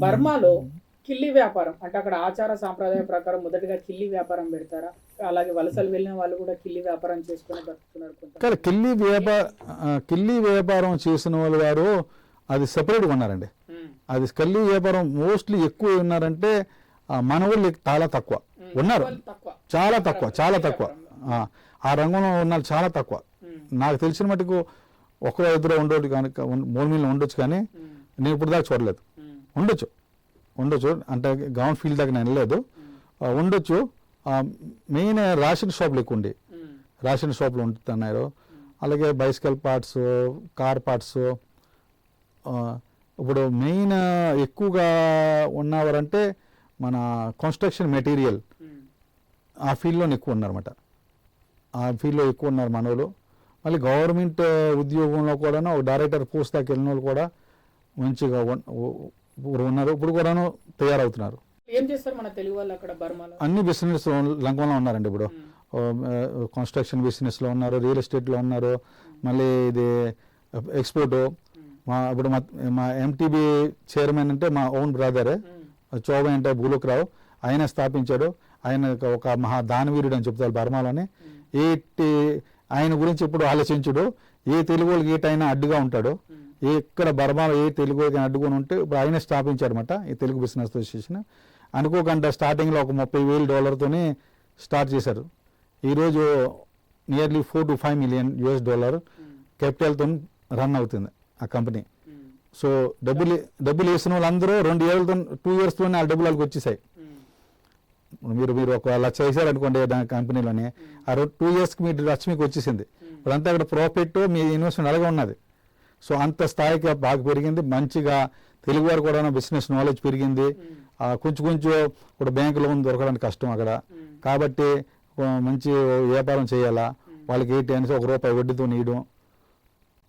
బర్మాలో కిల్లి వ్యాపారం అంటే అక్కడ ఆచార సాంప్రదాయ ప్రకారం మొదటగా కిల్లి వ్యాపారం పెడతారా? అలాగే వలసలు వెళ్ళిన వాళ్ళు కూడా కిల్లి వ్యాపారం చేసుకుని బతుకుతున్నారు కొంత. కానీ కిల్లి వ్యాపారం చేసిన వాళ్ళు వారు అది సెపరేట్గా ఉన్నారండి. అది కిల్లి వ్యాపారం మోస్ట్లీ ఎక్కువ ఉన్నారంటే మన వాళ్ళు చాలా తక్కువ ఉన్నారు, చాలా తక్కువ ఆ రంగంలో ఉన్న చాలా తక్కువ. నాకు తెలిసిన మటుకు ఒకరో ఇద్దరు ఉండొచ్చు, కానీ 3 మిలియన్ ఉండొచ్చు, కానీ నేను ఇప్పుడు దాకా చూడలేదు. ఉండొచ్చు అంటే గవర్నమెంట్ ఫీల్డ్ దాకా నేను వెళ్ళలేదు, ఉండొచ్చు. మెయిన్ రేషన్ షాపులు ఎక్కువ ఉండి, రేషన్ షాపులు ఉంటున్నారు. అలాగే బైసికల్ పార్ట్స్, కార్ పార్ట్స్. ఇప్పుడు మెయిన్ ఎక్కువగా ఉన్నవారంటే మన కన్స్ట్రక్షన్ మెటీరియల్ ఆ ఫీల్డ్లో ఎక్కువ ఉన్నారన్నమాట. ఆ ఫీల్డ్లో ఎక్కువ ఉన్నారు మనోళ్ళు. మళ్ళీ గవర్నమెంట్ ఉద్యోగంలో కూడా ఒక డైరెక్టర్ పోస్ట్ దాకా వెళ్ళిన వాళ్ళు కూడా మంచిగా ఉన్నారు, ఇప్పుడు కూడాను తయారవుతున్నారు. ఏం చేస్తారు మన తెలుగు వాళ్ళు అక్కడ బర్మాలో? అన్ని బిజినెస్ రంగంలో ఉన్నారండి. ఇప్పుడు కన్స్ట్రక్షన్ బిజినెస్లో ఉన్నారు, రియల్ ఎస్టేట్లో ఉన్నారు, మళ్ళీ ఇది ఎక్స్పోర్టు. ఇప్పుడు మా ఎంటీబీ చైర్మన్ అంటే మా ఓన్ బ్రదర్ చౌబే అంటే భూలోకరావు, ఆయన స్థాపించాడు. ఆయన ఒక మహా దానవీరుడు అని చెప్తారు బర్మాలోని. ఆయన గురించి ఇప్పుడు ఆలోచించుడు, ఏ తెలుగు వాళ్ళకి ఏటైనా అడ్డుగా ఉంటాడు. ఎక్కడ బర్మాలో ఏ తెలుగు అడ్డుకొని ఉంటే ఇప్పుడు ఆయన స్థాపించారన్నమాట ఈ తెలుగు బిజినెస్ అసోసియేషన్. అనుకోకుండా స్టార్టింగ్లో ఒక $30,000 స్టార్ట్ చేశారు. ఈరోజు నియర్లీ $4 to 5 million క్యాపిటల్తో రన్ అవుతుంది ఆ కంపెనీ. సో డబ్బులు వేసిన వాళ్ళందరూ 2 yearsతోనే ఆ డబ్బులు వాళ్ళకి వచ్చేసాయి. మీరు ఒక లక్ష వేసారనుకోండి దాని కంపెనీలోనే, ఆ 2 yearsకి మీ లక్ష మీకు వచ్చేసింది. ఇప్పుడంతా అక్కడ ప్రాఫిట్ మీ ఇన్వెస్ట్మెంట్ అలాగే ఉన్నది. సో అంత స్థాయికి బాగా పెరిగింది. మంచిగా తెలుగు వారు కూడా బిజినెస్ నాలెడ్జ్ పెరిగింది. కొంచెం ఇప్పుడు బ్యాంకు లోన్ దొరకడానికి కష్టం అక్కడ, కాబట్టి మంచి వ్యాపారం చేయాలా. వాళ్ళకి ఏంటి అనేసి ₹1 వడ్డీతో నీయడం,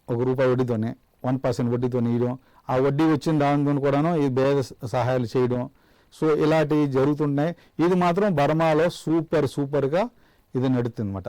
₹1 వడ్డీతోనే 1% వడ్డీతో నీయడం, ఆ వడ్డీ వచ్చిన దానితో కూడాను ఈ పేద సహాయాలు చేయడం. సో ఇలాంటివి జరుగుతున్నాయి. ఇది మాత్రం బర్మాలో సూపర్గా ఇది నడుస్తుంది అన్నమాట.